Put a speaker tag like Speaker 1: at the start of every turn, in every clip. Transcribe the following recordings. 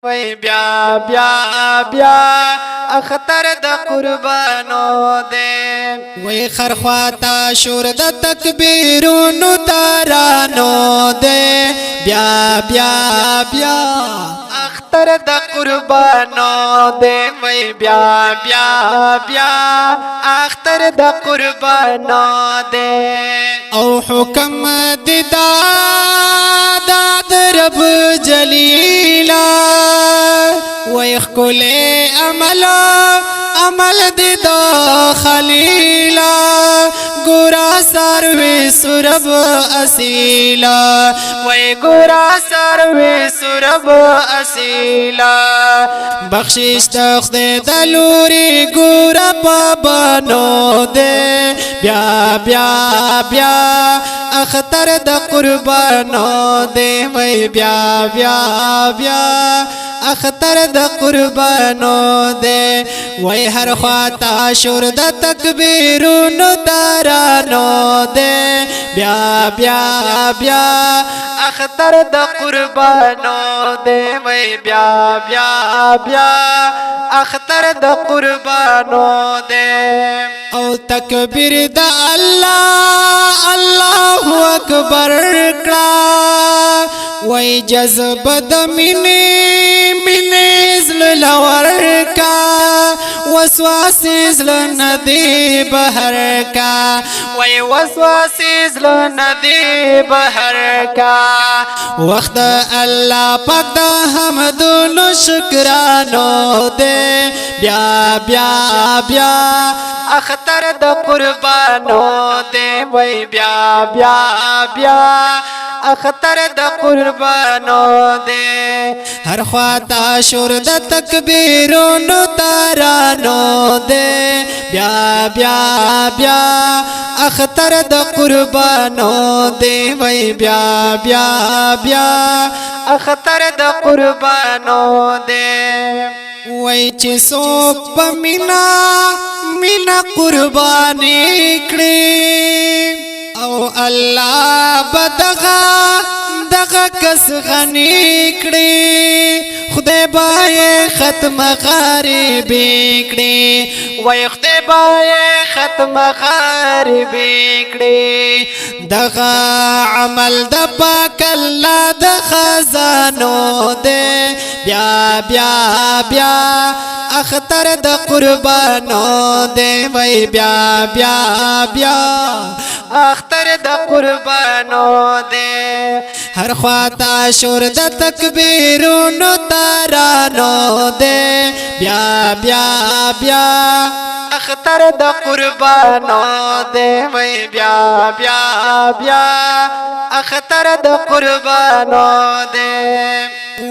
Speaker 1: وای بیا بیا بیا اختر د قربانو دے
Speaker 2: وی خرخواتا شور د تکبیرونو تارانو دے بیا بیا بیا
Speaker 1: اختر د قربانو دے وای بیا بیا بیا اختر د قربانو دے
Speaker 2: او حکم ددا د رب جلیلا وی خکل عمل ددا خلیلا گورا سروی سرب اصیلا
Speaker 1: وی گورا سروی سرب اصیلا
Speaker 2: بخشش تخت دلوری گورا پابانو دے بیا بیا بیا اختر د قربانو دے وی بیا بیا بیا اختر د قربانو دے وی ہر خواتا شور د تکبیرونو تارانو دے بیا بیا بیا
Speaker 1: اختر د قربانو دے وای بیا بیا بیا اختر د قربانو دے
Speaker 2: او تکبیر د الله الله اکبر کړه وای جذب د مینې زل لور کا وسواس زل ندی بهر کا
Speaker 1: وای وسواس زل ندی بهر کا
Speaker 2: وقت الله پاک د حمدونو شکرانو دے بیا بیا بیا
Speaker 1: اختر د قربانو دے وای بیا بیا بیا اختر د قربانو دے
Speaker 2: ہر خواتا شور د تکبیرونو تارانو دے بیا بیا بیا اختر د قربانو دے وای بیا بیا بیا
Speaker 1: اختر د قربانو دے
Speaker 2: وای چې څوک په مینا قربانی کړي او الله دغه کس غنی کړي خدای بای ختم غریبی کړي
Speaker 1: وای خدای بای ختم غریبی کړي
Speaker 2: دغه عمل د پاک الله د خزانو دے بیا بیا بیا اختر د قربانو دے وای بیا بیا بیا
Speaker 1: اختر د قربانو دے
Speaker 2: ہر خواتا شور د تکبیرونو تارانو دے بیا بیا بیا
Speaker 1: اختر د قربانو دے وای بیا بیا بیا اختر د قربانو دے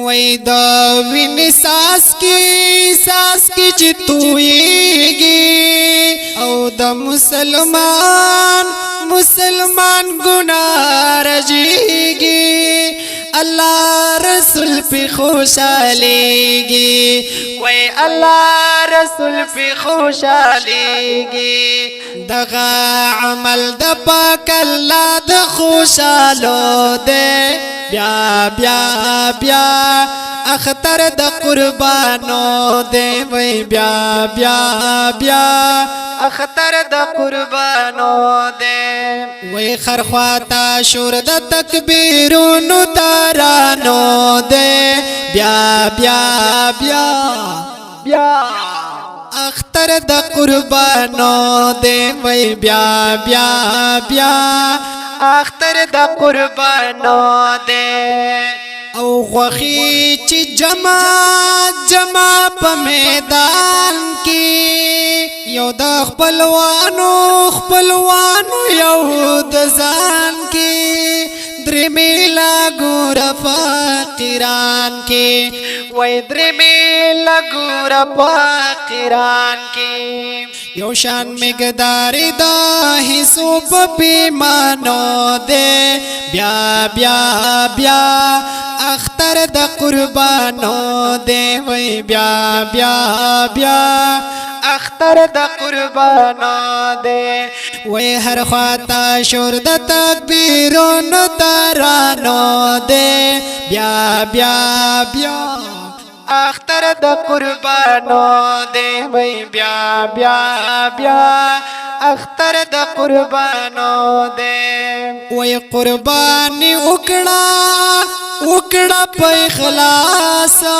Speaker 2: وای دا وین ساس کی چتویږي او د مسلمان گناہ رجیږي الله رسول پی خوشاليږي
Speaker 1: وای الله رسول پی خوشاليږي
Speaker 2: دغه عمل د پاک الله د خوشالو دے بیا بیا بیا اختر د قربانو دے وای بیا بیا بیا
Speaker 1: اختر د قربانو دے
Speaker 2: وی خرخواتا شور د تکبیرونو تارانو دے بیا بیا بیا
Speaker 1: بیا
Speaker 2: اختر د قربانو دے وی بیا بیا بیا
Speaker 1: اختر د قربانو دے
Speaker 2: او غوخی چی جمع په میدان کی یو د خپلوانو یو د ځان کی درې میلا ګور فقیران کی
Speaker 1: وای درې میلا ګور فقیران کی
Speaker 2: یو شان مقدار دا حساب پیمانو دے بیا بیا بیا اختر د قربانو دے وای بیا بیا بیا
Speaker 1: اختر د قربانو دے
Speaker 2: وی ہر خواتا شور د تکبیرونو تارانو دے بیا بیا بیا
Speaker 1: اختر د قربانو دے وی بیا بیا بیا اختر د قربانو دے
Speaker 2: وی قربانی اکڑا اکڑا پا اخلاسا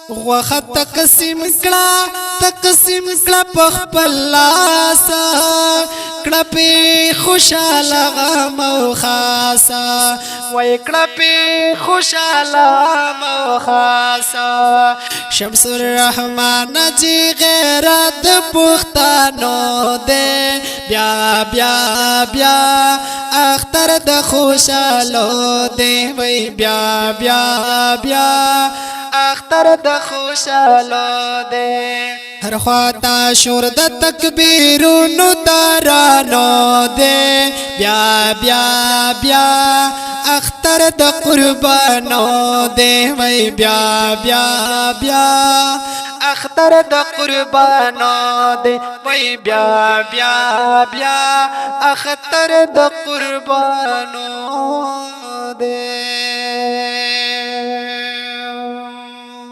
Speaker 2: غوخه تقسیم کړه په خپل لاسا کړه په خوشاله غم او خاصا
Speaker 1: وای کړه په خوشاله غم او خاصا
Speaker 2: شمس الرحمن جی غیرت پختانو دے بیا بیا بیا اختر د خوشالو دے وای بیا بیا بیا
Speaker 1: اختر د خوشالو دے
Speaker 2: هر خواتا شور د تکبیرونو ترانو دے بیا بیا بیا اختر د قربانو دے وای بیا بیا بیا
Speaker 1: اختر د قربانو دے وای بیا بیا بیا اختر د قربانو